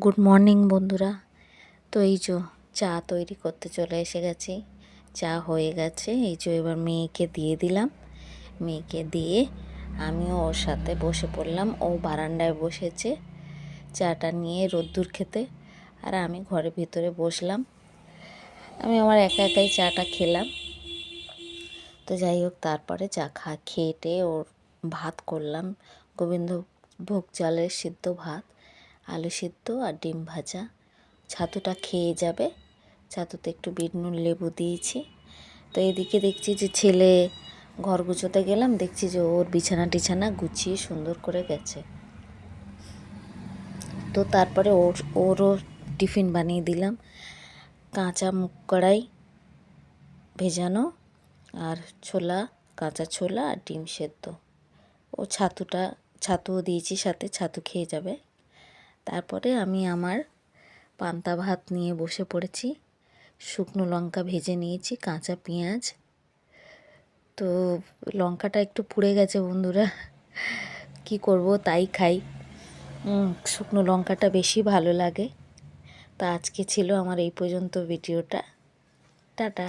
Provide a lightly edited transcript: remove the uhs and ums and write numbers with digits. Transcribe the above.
Good morning বন্ধুরা। তো এই যে চা তৈরি করতে চলে এসে গেছি। চা হয়ে গেছে, এই যে এবার মেয়েকে দিয়ে দিলাম। মেয়েকে দিয়ে আমিও ওর সাথে বসে পড়লাম। ও বারান্দায় বসেছে চাটা নিয়ে রোদ্দুর খেতে, আর আমি ঘরের ভিতরে বসলাম। আমি আমার একা একাই চাটা খেলাম। তো যাই হোক, তারপরে চা খেয়ে ওর ভাত করলাম, গোবিন্দভোগ চালের সিদ্ধ ভাত, আলু সিদ্ধ আর ডিম ভাজা। ছাতুটা খেয়ে যাবে, ছাতুতে একটু বিট নুন লেবু দিয়েছি। তো এদিকে দেখছি যে ছেলে ঘর গুছোতে গেলাম, দেখছি যে ওর বিছানা টিছানা গুছিয়ে সুন্দর করে গেছে। তো তারপরে ওরও টিফিন বানিয়ে দিলাম, কাঁচা মুগ কড়াই ভেজানো আর ছোলা, কাঁচা ছোলা আর ডিম সেদ্ধ। ও ছাতুও দিয়েছি সাথে, ছাতু খেয়ে যাবে। তারপরে আমি আমার পান্তা ভাত নিয়ে বসে পড়েছি। শুকনো লঙ্কা ভেজে নিয়েছি, কাঁচা পেঁয়াজ। তো লঙ্কাটা একটু পুড়ে গেছে বন্ধুরা, কি করব, তাই খাই। শুকনো লঙ্কাটা বেশি ভালো লাগে। তা আজকে ছিল আমার এই পর্যন্ত ভিডিওটা। টাটা।